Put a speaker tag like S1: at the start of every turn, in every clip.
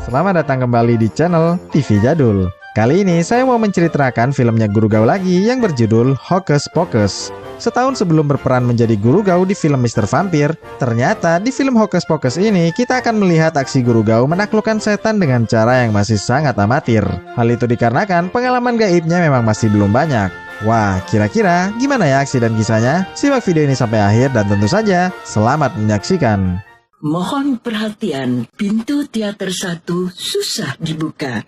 S1: Selamat datang kembali di channel TV Jadul. Kali ini saya mau menceritakan filmnya Guru Gau lagi yang berjudul Hokus Pokus. Setahun sebelum berperan menjadi Guru Gau di film Mr. Vampir, ternyata di film Hokus Pokus ini kita akan melihat aksi Guru Gau menaklukkan setan dengan cara yang masih sangat amatir. Hal itu dikarenakan pengalaman gaibnya memang masih belum banyak. Wah, kira-kira gimana ya aksi dan kisahnya? Simak video ini sampai akhir dan tentu saja selamat menyaksikan.
S2: Mohon perhatian, pintu teater 1 susah dibuka.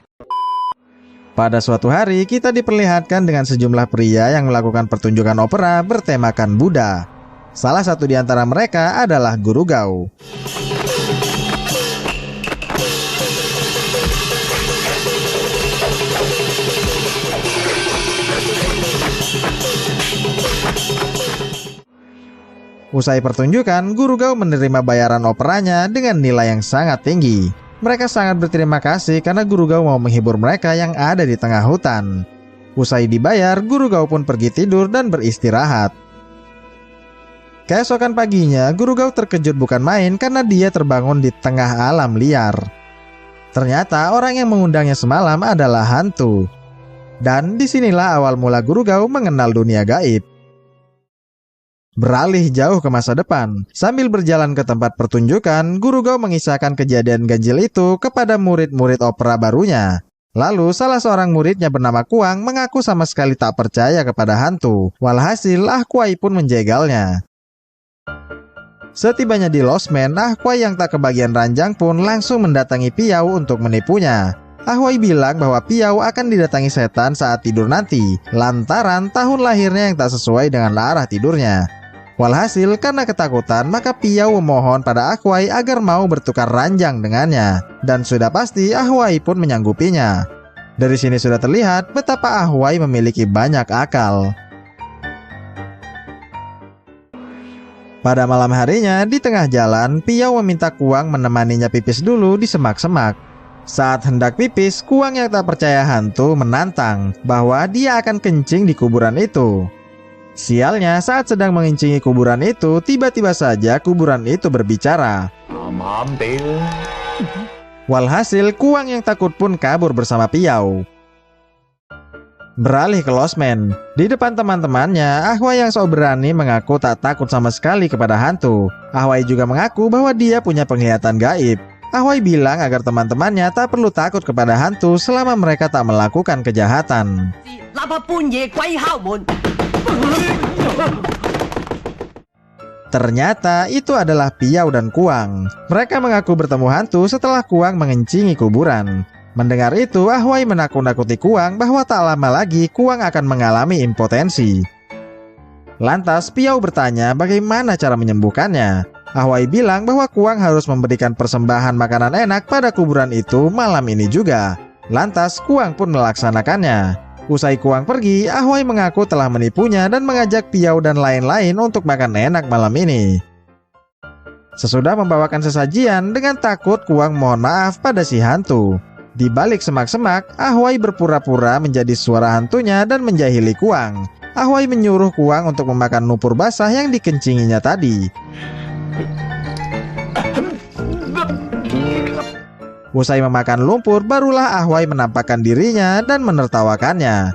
S1: Pada suatu hari, kita diperlihatkan dengan sejumlah pria yang melakukan pertunjukan opera bertemakan Buddha. Salah satu di antara mereka adalah Guru Gau. Usai pertunjukan, Guru Gau menerima bayaran operanya dengan nilai yang sangat tinggi. Mereka sangat berterima kasih karena Guru Gau mau menghibur mereka yang ada di tengah hutan. Usai dibayar, Guru Gau pun pergi tidur dan beristirahat. Keesokan paginya, Guru Gau terkejut bukan main karena dia terbangun di tengah alam liar. Ternyata orang yang mengundangnya semalam adalah hantu. Dan disinilah awal mula Guru Gau mengenal dunia gaib. Beralih jauh ke masa depan, sambil berjalan ke tempat pertunjukan, Guru Gau mengisahkan kejadian ganjil itu kepada murid-murid opera barunya. Lalu salah seorang muridnya bernama Kuang mengaku sama sekali tak percaya kepada hantu. Walhasil Ahkuai pun menjegalnya. Setibanya di losmen, Ahkuai yang tak kebagian ranjang pun langsung mendatangi Piau untuk menipunya. Ahwai bilang bahwa Piau akan didatangi setan saat tidur nanti, lantaran tahun lahirnya yang tak sesuai dengan arah tidurnya. Walhasil karena ketakutan, maka Piau memohon pada Ahwai agar mau bertukar ranjang dengannya. Dan sudah pasti Ahwai pun menyanggupinya. Dari sini sudah terlihat betapa Ahwai memiliki banyak akal. Pada malam harinya, di tengah jalan, Piau meminta Kuang menemaninya pipis dulu di semak-semak. Saat hendak pipis, Kuang yang tak percaya hantu menantang bahwa dia akan kencing di kuburan itu. Sialnya, saat sedang mengencingi kuburan itu, tiba-tiba saja kuburan itu berbicara. Walhasil, Kuang yang takut pun kabur bersama Piau. Beralih ke losmen, di depan teman-temannya, Ahwai yang sok berani mengaku tak takut sama sekali kepada hantu. Ahwai juga mengaku bahwa dia punya penglihatan gaib. Ahwai bilang agar teman-temannya tak perlu takut kepada hantu selama mereka tak melakukan kejahatan. Ternyata itu adalah Piau dan Kuang. Mereka mengaku bertemu hantu setelah Kuang mengencingi kuburan. Mendengar itu, Ahwai menakut-nakuti Kuang bahwa tak lama lagi Kuang akan mengalami impotensi. Lantas Piau bertanya bagaimana cara menyembuhkannya. Ahwai bilang bahwa Kuang harus memberikan persembahan makanan enak pada kuburan itu malam ini juga. Lantas Kuang pun melaksanakannya. Usai Kuang pergi, Ahwai mengaku telah menipunya dan mengajak Piau dan lain-lain untuk makan enak malam ini. Sesudah membawakan sesajian, dengan takut Kuang mohon maaf pada si hantu. Di balik semak-semak, Ahwai berpura-pura menjadi suara hantunya dan menjahili Kuang. Ahwai menyuruh Kuang untuk memakan lumpur basah yang dikencinginya tadi. Usai memakan lumpur, barulah Ahwai menampakkan dirinya dan menertawakannya.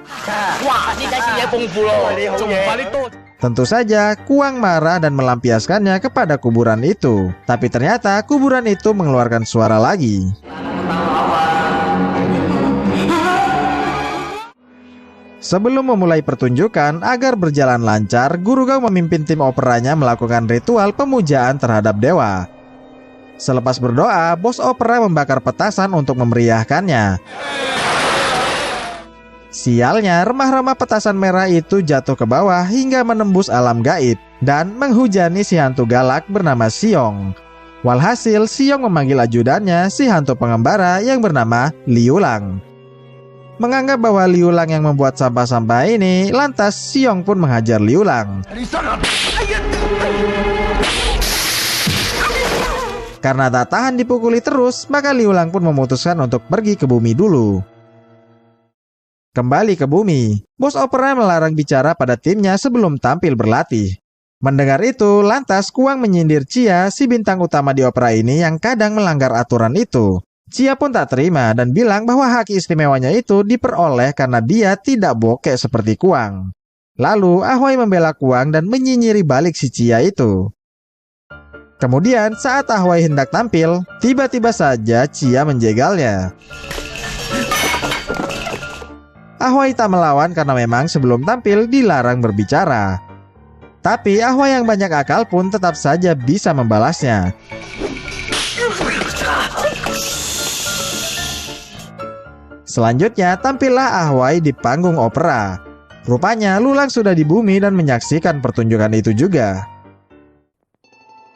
S1: Tentu saja, Kuang marah dan melampiaskannya kepada kuburan itu. Tapi ternyata kuburan itu mengeluarkan suara lagi. Sebelum memulai pertunjukan, agar berjalan lancar, Guru Gau memimpin tim operanya melakukan ritual pemujaan terhadap dewa. Selepas berdoa, bos opera membakar petasan untuk memeriahkannya. Sialnya, remah-remah petasan merah itu jatuh ke bawah hingga menembus alam gaib dan menghujani si hantu galak bernama Siong. Walhasil, Siong memanggil ajudannya, si hantu pengembara yang bernama Liulang. Menganggap bahwa Liulang yang membuat sampah-sampah ini, lantas Siong pun menghajar Liulang. Karena tak tahan dipukuli terus, maka Liulang pun memutuskan untuk pergi ke bumi dulu. Kembali ke bumi, bos opera melarang bicara pada timnya sebelum tampil berlatih. Mendengar itu, lantas Kuang menyindir Chia, si bintang utama di opera ini yang kadang melanggar aturan itu. Cia pun tak terima dan bilang bahwa hak istimewanya itu diperoleh karena dia tidak bokek seperti Kuang. Lalu Ahwai membela Kuang dan menyinyiri balik si Cia itu. Kemudian saat Ahwai hendak tampil, tiba-tiba saja Cia menjegalnya. Ahwai tak melawan karena memang sebelum tampil dilarang berbicara. Tapi Ahwai yang banyak akal pun tetap saja bisa membalasnya. Selanjutnya tampillah Ahwai di panggung opera. Rupanya Lulang sudah di bumi dan menyaksikan pertunjukan itu juga.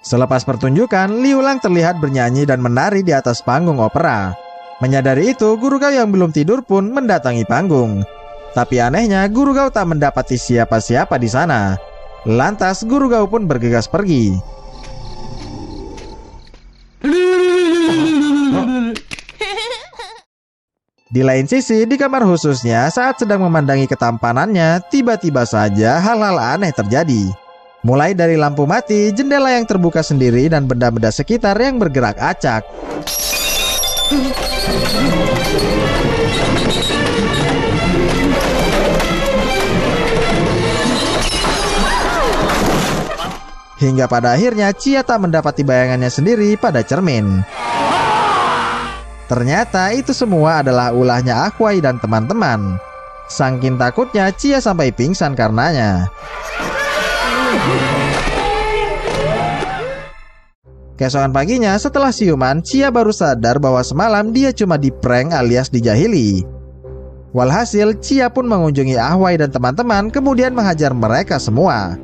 S1: Selepas pertunjukan, Liulang terlihat bernyanyi dan menari di atas panggung opera. Menyadari itu, Guru Gao yang belum tidur pun mendatangi panggung. Tapi anehnya, Guru Gao tak mendapati siapa-siapa di sana. Lantas Guru Gao pun bergegas pergi. Di lain sisi, di kamar khususnya, saat sedang memandangi ketampanannya, tiba-tiba saja hal-hal aneh terjadi. Mulai dari lampu mati, jendela yang terbuka sendiri, dan benda-benda sekitar yang bergerak acak. Hingga pada akhirnya, Cia tak mendapati bayangannya sendiri pada cermin. Ternyata itu semua adalah ulahnya Ahwai dan teman-teman. Saking takutnya, Cia sampai pingsan karenanya. Keesokan paginya, setelah siuman, Cia baru sadar bahwa semalam dia cuma diprank alias dijahili. Walhasil, Cia pun mengunjungi Ahwai dan teman-teman, kemudian menghajar mereka semua.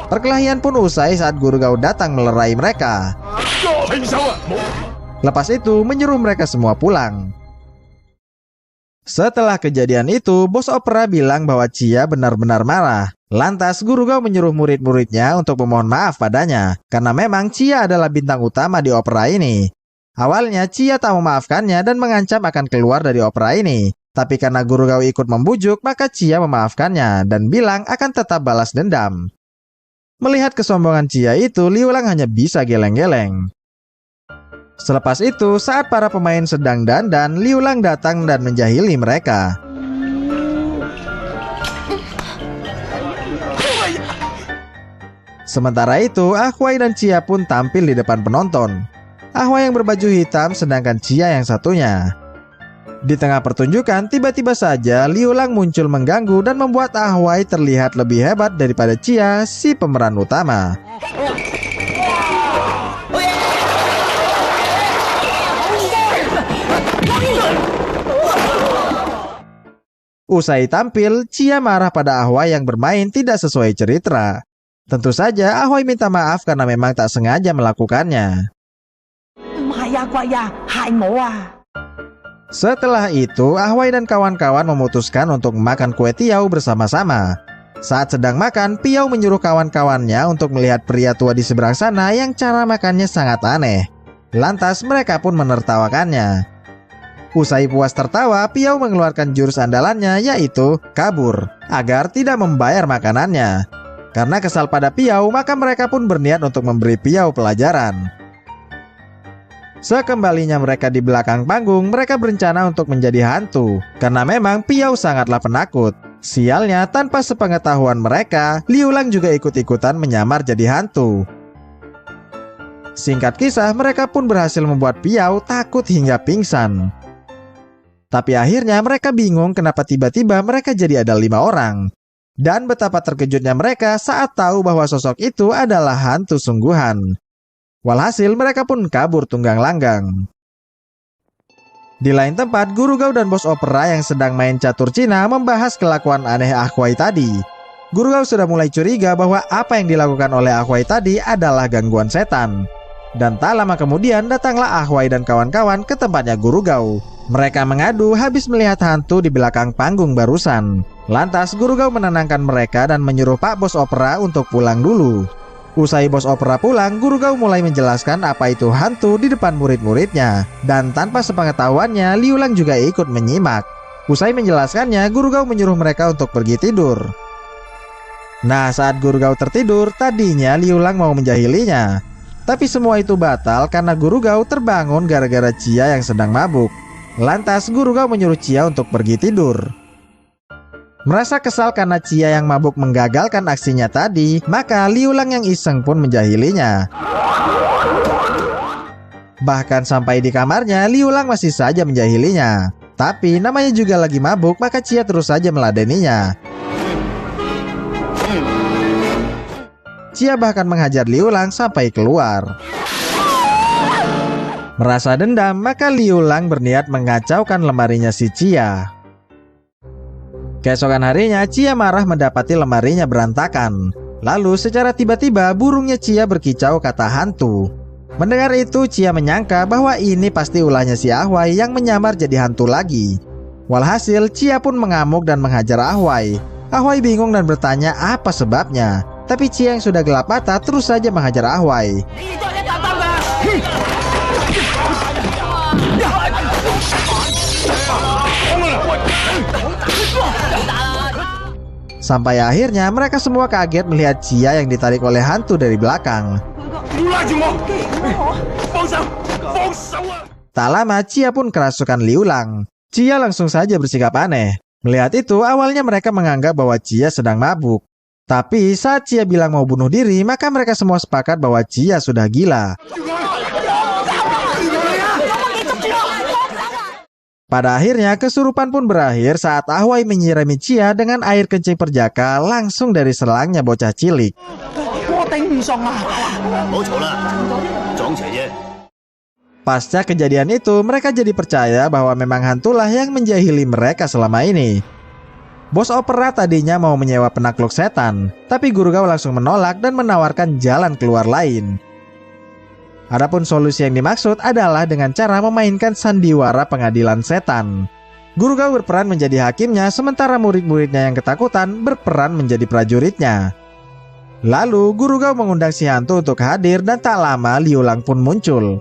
S1: Perkelahian pun usai saat Guru Gao datang melerai mereka. Lepas itu menyuruh mereka semua pulang. Setelah kejadian itu, bos opera bilang bahwa Cia benar-benar marah. Lantas Guru Gao menyuruh murid-muridnya untuk memohon maaf padanya, karena memang Cia adalah bintang utama di opera ini. Awalnya Cia tak memaafkannya dan mengancam akan keluar dari opera ini. Tapi karena Guru Gao ikut membujuk, maka Cia memaafkannya dan bilang akan tetap balas dendam. Melihat kesombongan Cia itu, Liulang hanya bisa geleng-geleng. Selepas itu, saat para pemain sedang dandan, Liulang datang dan menjahili mereka. Sementara itu, Ahwai dan Cia pun tampil di depan penonton. Ahwai yang berbaju hitam, sedangkan Cia yang satunya. Di tengah pertunjukan, tiba-tiba saja Liulang muncul mengganggu dan membuat Ahwai terlihat lebih hebat daripada Cia, si pemeran utama. Usai tampil, Cia marah pada Ahwai yang bermain tidak sesuai cerita. Tentu saja Ahwai minta maaf karena memang tak sengaja melakukannya. Setelah itu, Ahwai dan kawan-kawan memutuskan untuk makan kue tiaw bersama-sama. Saat sedang makan, Piau menyuruh kawan-kawannya untuk melihat pria tua di seberang sana yang cara makannya sangat aneh. Lantas mereka pun menertawakannya. Usai puas tertawa, Piau mengeluarkan jurus andalannya, yaitu kabur, agar tidak membayar makanannya. Karena kesal pada Piau, maka mereka pun berniat untuk memberi Piau pelajaran. Sekembalinya mereka di belakang panggung, mereka berencana untuk menjadi hantu. Karena memang Piau sangatlah penakut. Sialnya, tanpa sepengetahuan mereka, Liulang juga ikut-ikutan menyamar jadi hantu. Singkat kisah, mereka pun berhasil membuat Piau takut hingga pingsan. Tapi akhirnya mereka bingung kenapa tiba-tiba mereka jadi ada 5 orang. Dan betapa terkejutnya mereka saat tahu bahwa sosok itu adalah hantu sungguhan. Walhasil mereka pun kabur tunggang langgang. Di lain tempat, Guru Gao dan bos opera yang sedang main catur Cina membahas kelakuan aneh Ahwai tadi. Guru Gao sudah mulai curiga bahwa apa yang dilakukan oleh Ahwai tadi adalah gangguan setan. Dan tak lama kemudian datanglah Ahwai dan kawan-kawan ke tempatnya Guru Gao. Mereka mengadu habis melihat hantu di belakang panggung barusan. Lantas Guru Gao menenangkan mereka dan menyuruh Pak Bos Opera untuk pulang dulu. Usai Bos Opera pulang, Guru Gao mulai menjelaskan apa itu hantu di depan murid-muridnya. Dan tanpa sepengetahuannya, Liu Lang juga ikut menyimak. Usai menjelaskannya, Guru Gao menyuruh mereka untuk pergi tidur. Nah, saat Guru Gao tertidur, tadinya Liu Lang mau menjahilinya. Tapi semua itu batal karena Guru Gao terbangun gara-gara Chia yang sedang mabuk. Lantas Guru Gao menyuruh Chia untuk pergi tidur. Merasa kesal karena Chia yang mabuk menggagalkan aksinya tadi, maka Liu Lang yang iseng pun menjahilinya. Bahkan sampai di kamarnya, Liu Lang masih saja menjahilinya. Tapi namanya juga lagi mabuk, maka Chia terus saja meladeninya. Chia bahkan menghajar Liu Lang sampai keluar. Merasa dendam, maka Liu Lang berniat mengacaukan lemarinya si Chia. Keesokan harinya, Chia marah mendapati lemarinya berantakan. Lalu secara tiba-tiba burungnya Chia berkicau kata hantu. Mendengar itu, Chia menyangka bahwa ini pasti ulahnya si Ahwai yang menyamar jadi hantu lagi. Walhasil, Chia pun mengamuk dan menghajar Ahwai. Ahwai bingung dan bertanya apa sebabnya. Tapi Chia yang sudah gelap mata terus saja menghajar Ahwai. Sampai akhirnya mereka semua kaget melihat Chia yang ditarik oleh hantu dari belakang. Tak lama Chia pun kerasukan Liu Lang. Chia langsung saja bersikap aneh. Melihat itu awalnya mereka menganggap bahwa Chia sedang mabuk. Tapi saat Chia bilang mau bunuh diri, maka mereka semua sepakat bahwa Chia sudah gila. Pada akhirnya kesurupan pun berakhir saat Ahwai menyirami Chia dengan air kencing perjaka langsung dari selangnya bocah cilik. Pasca kejadian itu, mereka jadi percaya bahwa memang hantulah yang menjahili mereka selama ini. Bos Opera tadinya mau menyewa penakluk setan, tapi Guru Gao langsung menolak dan menawarkan jalan keluar lain. Adapun solusi yang dimaksud adalah dengan cara memainkan sandiwara pengadilan setan. Guru Gao berperan menjadi hakimnya, sementara murid-muridnya yang ketakutan berperan menjadi prajuritnya. Lalu Guru Gao mengundang si hantu untuk hadir dan tak lama Liu Lang pun muncul.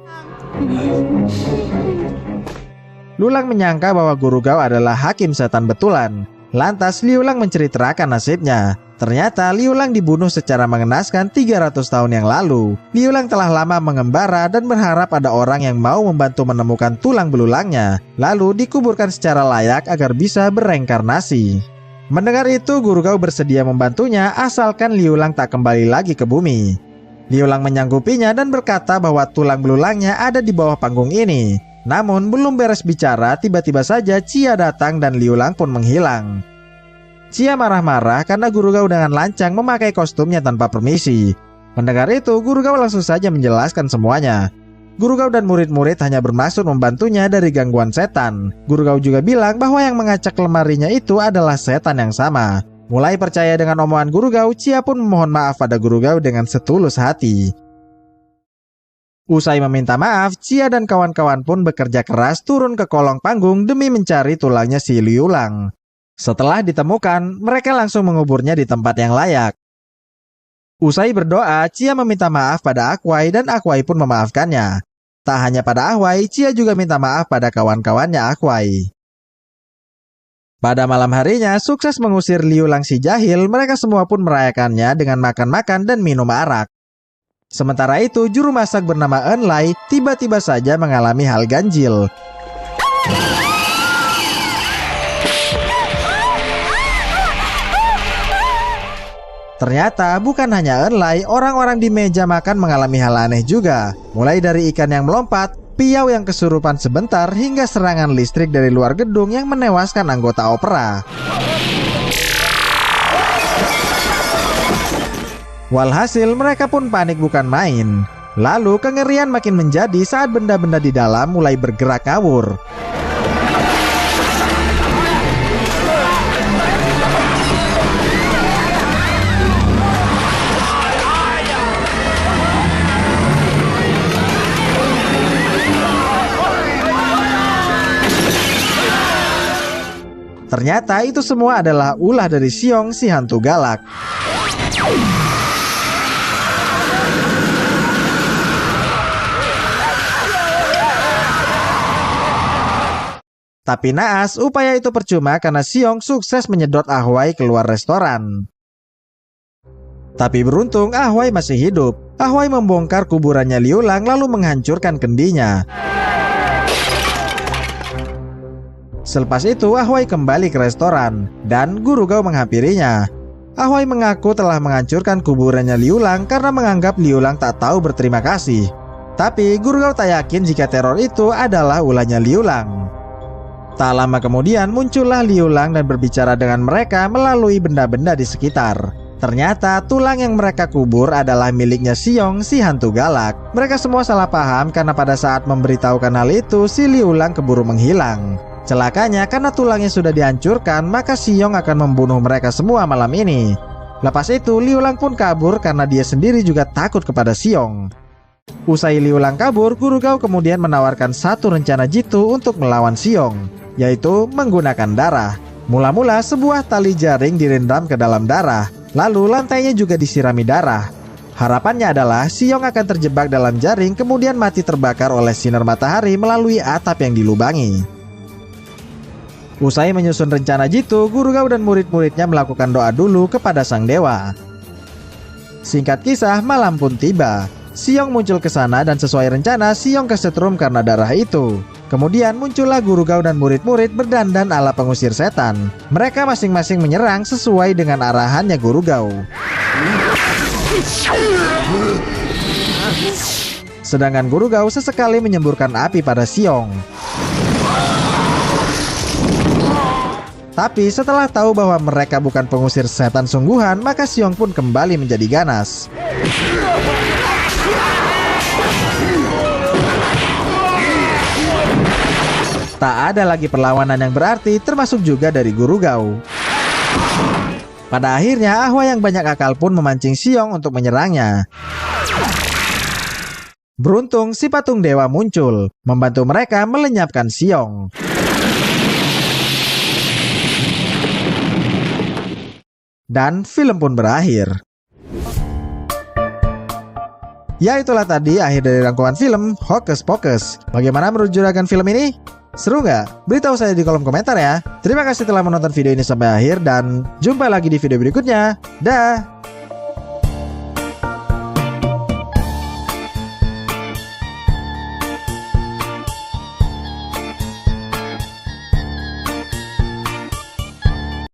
S1: Liu Lang menyangka bahwa Guru Gao adalah hakim setan betulan. Lantas Liu Lang menceritakan nasibnya. Ternyata Liu Lang dibunuh secara mengenaskan 300 tahun yang lalu. Liu Lang telah lama mengembara dan berharap ada orang yang mau membantu menemukan tulang belulangnya, lalu dikuburkan secara layak agar bisa bereinkarnasi. Mendengar itu, Guru Gao bersedia membantunya asalkan Liu Lang tak kembali lagi ke bumi. Liu Lang menyanggupinya dan berkata bahwa tulang belulangnya ada di bawah panggung ini. Namun belum beres bicara, tiba-tiba saja Chia datang dan Liu Lang pun menghilang. Chia marah-marah karena Guru Gao dengan lancang memakai kostumnya tanpa permisi. Mendengar itu, Guru Gao langsung saja menjelaskan semuanya. Guru Gao dan murid-murid hanya bermaksud membantunya dari gangguan setan. Guru Gao juga bilang bahwa yang mengacak lemarinya itu adalah setan yang sama. Mulai percaya dengan omongan Guru Gao, Chia pun memohon maaf pada Guru Gao dengan setulus hati. Usai meminta maaf, Chia dan kawan-kawan pun bekerja keras turun ke kolong panggung demi mencari tulangnya si Liu Lang. Setelah ditemukan, mereka langsung menguburnya di tempat yang layak. Usai berdoa, Chia meminta maaf pada Ahwai dan Ahwai pun memaafkannya. Tak hanya pada Ahwai, Chia juga minta maaf pada kawan-kawannya Ahwai. Pada malam harinya, sukses mengusir Liu Lang si jahil, mereka semua pun merayakannya dengan makan-makan dan minum arak. Sementara itu, juru masak bernama Enlai tiba-tiba saja mengalami hal ganjil. Ternyata bukan hanya Enlai, orang-orang di meja makan mengalami hal aneh juga. Mulai dari ikan yang melompat, piau yang kesurupan sebentar, hingga serangan listrik dari luar gedung yang menewaskan anggota opera. Walhasil mereka pun panik bukan main. Lalu kengerian makin menjadi saat benda-benda di dalam mulai bergerak ngawur. Ternyata itu semua adalah ulah dari Xiong si hantu galak. Tapi naas, upaya itu percuma karena Xiong sukses menyedot Ahwai keluar restoran. Tapi beruntung Ahwai masih hidup. Ahwai membongkar kuburannya Liulang lalu menghancurkan kendinya. Selepas itu Ahwai kembali ke restoran dan Guru Gao menghampirinya. Ahwai mengaku telah menghancurkan kuburannya Liulang karena menganggap Liulang tak tahu berterima kasih. Tapi Guru Gao tak yakin jika teror itu adalah ulahnya Liulang. Tak lama kemudian muncullah Liulang dan berbicara dengan mereka melalui benda-benda di sekitar. Ternyata tulang yang mereka kubur adalah miliknya Xiong si hantu galak. Mereka semua salah paham karena pada saat memberitahukan hal itu si Liulang keburu menghilang. Celakanya karena tulangnya sudah dihancurkan, maka Xiong akan membunuh mereka semua malam ini. Lepas itu Liulang pun kabur karena dia sendiri juga takut kepada Xiong. Usai Liulang kabur, Guru Gao kemudian menawarkan satu rencana jitu untuk melawan Xiong, yaitu menggunakan darah. Mula-mula sebuah tali jaring direndam ke dalam darah, lalu lantainya juga disirami darah. Harapannya adalah Xiong akan terjebak dalam jaring kemudian mati terbakar oleh sinar matahari melalui atap yang dilubangi. Usai menyusun rencana jitu, Guru Gao dan murid-muridnya melakukan doa dulu kepada sang dewa. Singkat kisah, malam pun tiba. Xiong muncul ke sana dan sesuai rencana Xiong kesetrum karena darah itu. Kemudian muncullah Guru Gao dan murid-murid berdandan ala pengusir setan. Mereka masing-masing menyerang sesuai dengan arahannya Guru Gao. Sedangkan Guru Gao sesekali menyemburkan api pada Xiong. Tapi setelah tahu bahwa mereka bukan pengusir setan sungguhan, maka Xiong pun kembali menjadi ganas. Tak ada lagi perlawanan yang berarti, termasuk juga dari Guru Gao. Pada akhirnya Ahwai yang banyak akal pun memancing Xiong untuk menyerangnya. Beruntung si patung dewa muncul, membantu mereka melenyapkan Xiong. Dan film pun berakhir. Ya itulah tadi akhir dari rangkuman film Hokus Pokus. Bagaimana menurut juragan film ini? Seru nggak? Beritahu saya di kolom komentar ya. Terima kasih telah menonton video ini sampai akhir dan jumpa lagi di video berikutnya. Dah!